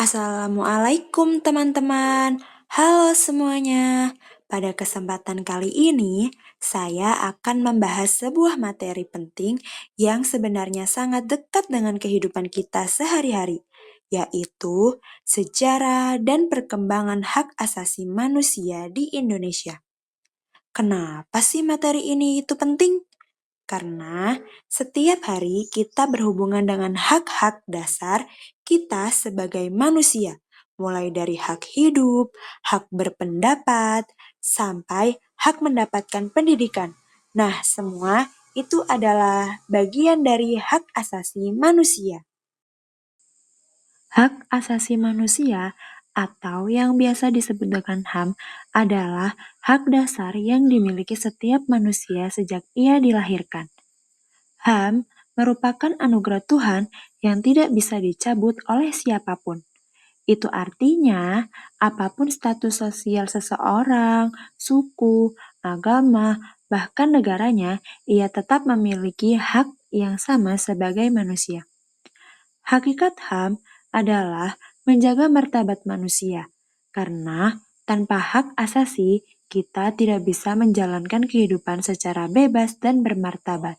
Assalamualaikum teman-teman. Halo semuanya. Pada kesempatan kali ini, saya akan membahas sebuah materi penting yang sebenarnya sangat dekat dengan kehidupan kita sehari-hari, yaitu sejarah dan perkembangan hak asasi manusia di Indonesia. Kenapa sih materi ini itu penting? Karena setiap hari kita berhubungan dengan hak-hak dasar kita sebagai manusia, mulai dari hak hidup, hak berpendapat, sampai hak mendapatkan pendidikan. Nah, semua itu adalah bagian dari hak asasi manusia. Hak asasi manusia atau yang biasa disebut dengan HAM adalah hak dasar yang dimiliki setiap manusia sejak ia dilahirkan. HAM merupakan anugerah Tuhan yang tidak bisa dicabut oleh siapapun. Itu artinya, apapun status sosial seseorang, suku, agama, bahkan negaranya, ia tetap memiliki hak yang sama sebagai manusia. Hakikat HAM adalah menjaga martabat manusia, karena tanpa hak asasi, kita tidak bisa menjalankan kehidupan secara bebas dan bermartabat.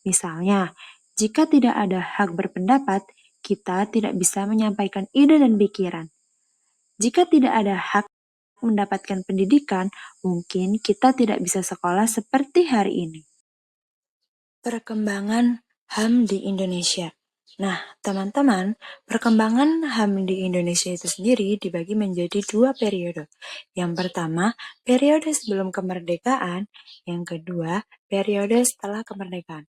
Misalnya, jika tidak ada hak berpendapat, kita tidak bisa menyampaikan ide dan pikiran. Jika tidak ada hak mendapatkan pendidikan, mungkin kita tidak bisa sekolah seperti hari ini. Perkembangan HAM di Indonesia. Nah, teman-teman, perkembangan HAM di Indonesia itu sendiri dibagi menjadi dua periode. Yang pertama, periode sebelum kemerdekaan. Yang kedua, periode setelah kemerdekaan.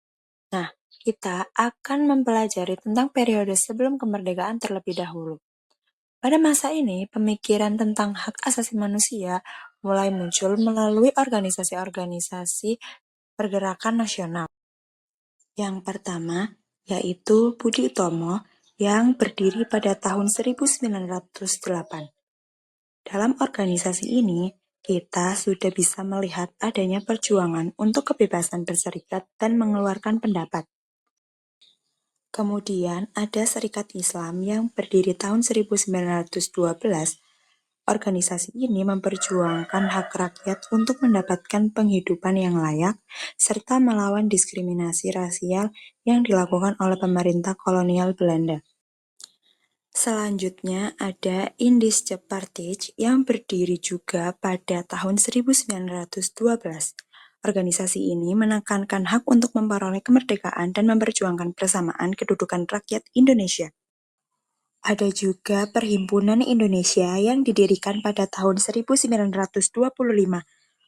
Nah, kita akan mempelajari tentang periode sebelum kemerdekaan terlebih dahulu. Pada masa ini, pemikiran tentang hak asasi manusia mulai muncul melalui organisasi-organisasi pergerakan nasional. Yang pertama, yaitu Budi Utomo yang berdiri pada tahun 1908. Dalam organisasi ini, kita sudah bisa melihat adanya perjuangan untuk kebebasan berserikat dan mengeluarkan pendapat. Kemudian ada Serikat Islam yang berdiri tahun 1912. Organisasi ini memperjuangkan hak rakyat untuk mendapatkan penghidupan yang layak serta melawan diskriminasi rasial yang dilakukan oleh pemerintah kolonial Belanda. Selanjutnya ada Indische Partij yang berdiri juga pada tahun 1912. Organisasi ini menekankan hak untuk memperoleh kemerdekaan dan memperjuangkan persamaan kedudukan rakyat Indonesia. Ada juga Perhimpunan Indonesia yang didirikan pada tahun 1925.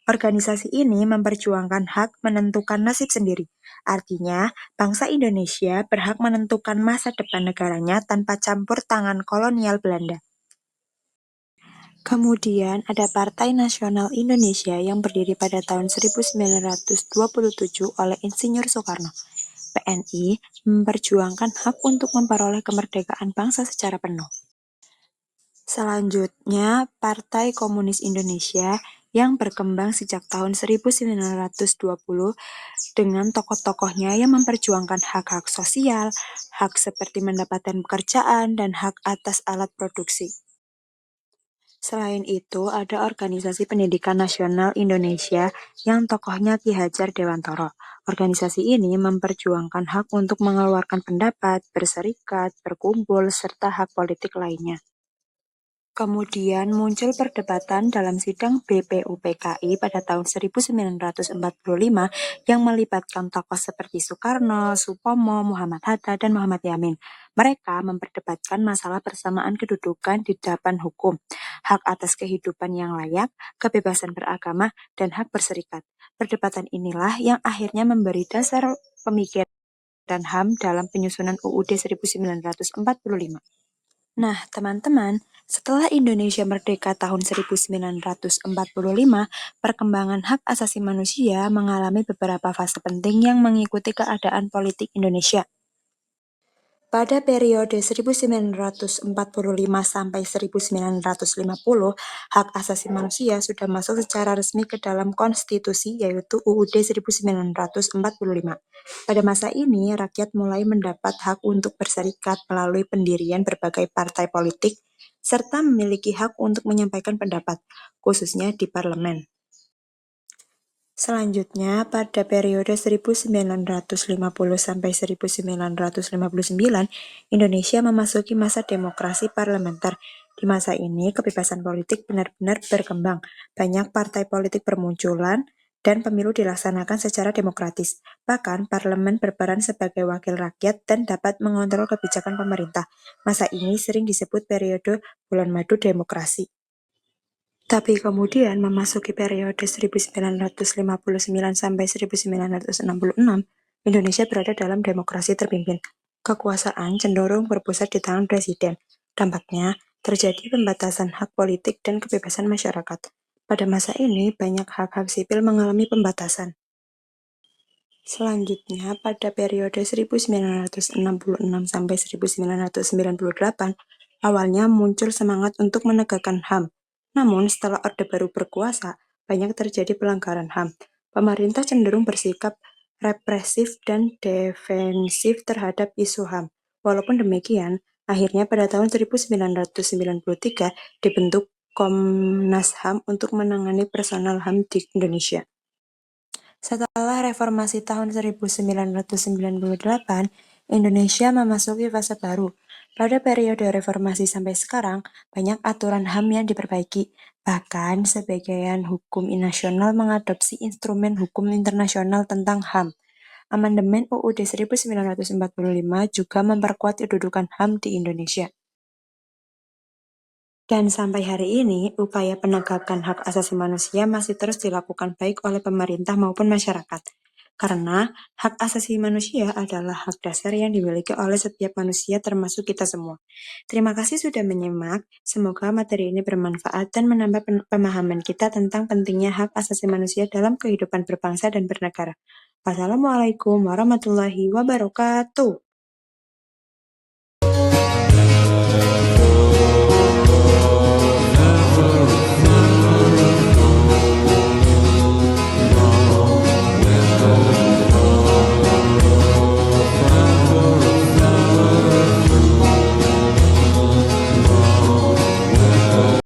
Organisasi ini memperjuangkan hak menentukan nasib sendiri. Artinya, bangsa Indonesia berhak menentukan masa depan negaranya tanpa campur tangan kolonial Belanda. Kemudian ada Partai Nasional Indonesia yang berdiri pada tahun 1927 oleh Insinyur Soekarno. PNI memperjuangkan hak untuk memperoleh kemerdekaan bangsa secara penuh. Selanjutnya, Partai Komunis Indonesia yang berkembang sejak tahun 1920 dengan tokoh-tokohnya yang memperjuangkan hak-hak sosial, hak seperti mendapatkan pekerjaan, dan hak atas alat produksi. Selain itu, ada Organisasi Pendidikan Nasional Indonesia yang tokohnya Ki Hajar Dewantoro. Organisasi ini memperjuangkan hak untuk mengeluarkan pendapat, berserikat, berkumpul, serta hak politik lainnya. Kemudian muncul perdebatan dalam sidang BPUPKI pada tahun 1945 yang melibatkan tokoh seperti Soekarno, Supomo, Muhammad Hatta, dan Muhammad Yamin. Mereka memperdebatkan masalah persamaan kedudukan di depan hukum, hak atas kehidupan yang layak, kebebasan beragama, dan hak berserikat. Perdebatan inilah yang akhirnya memberi dasar pemikiran dan HAM dalam penyusunan UUD 1945. Nah, teman-teman, setelah Indonesia merdeka tahun 1945, perkembangan hak asasi manusia mengalami beberapa fase penting yang mengikuti keadaan politik Indonesia. Pada periode 1945 sampai 1950, hak asasi manusia sudah masuk secara resmi ke dalam konstitusi yaitu UUD 1945. Pada masa ini, rakyat mulai mendapat hak untuk berserikat melalui pendirian berbagai partai politik serta memiliki hak untuk menyampaikan pendapat, khususnya di parlemen. Selanjutnya, pada periode 1950 sampai 1959, Indonesia memasuki masa demokrasi parlementer. Di masa ini, kebebasan politik benar-benar berkembang. Banyak partai politik bermunculan dan pemilu dilaksanakan secara demokratis. Bahkan, parlemen berperan sebagai wakil rakyat dan dapat mengontrol kebijakan pemerintah. Masa ini sering disebut periode bulan madu demokrasi. Tapi kemudian memasuki periode 1959 sampai 1966, Indonesia berada dalam demokrasi terpimpin. Kekuasaan cenderung berpusat di tangan presiden. Dampaknya, terjadi pembatasan hak politik dan kebebasan masyarakat. Pada masa ini, banyak hak-hak sipil mengalami pembatasan. Selanjutnya, pada periode 1966 sampai 1998, awalnya muncul semangat untuk menegakkan HAM. Namun, setelah Orde Baru berkuasa, banyak terjadi pelanggaran HAM. Pemerintah cenderung bersikap represif dan defensif terhadap isu HAM. Walaupun demikian, akhirnya pada tahun 1993 dibentuk Komnas HAM untuk menangani personal HAM di Indonesia. Setelah reformasi tahun 1998, Indonesia memasuki fase baru. Pada periode reformasi sampai sekarang, banyak aturan HAM yang diperbaiki. Bahkan, sebagian hukum nasional mengadopsi instrumen hukum internasional tentang HAM. Amandemen UUD 1945 juga memperkuat kedudukan HAM di Indonesia. Dan sampai hari ini, upaya penegakan hak asasi manusia masih terus dilakukan baik oleh pemerintah maupun masyarakat. Karena hak asasi manusia adalah hak dasar yang dimiliki oleh setiap manusia termasuk kita semua. Terima kasih sudah menyimak. Semoga materi ini bermanfaat dan menambah pemahaman kita tentang pentingnya hak asasi manusia dalam kehidupan berbangsa dan bernegara. Wassalamualaikum warahmatullahi wabarakatuh.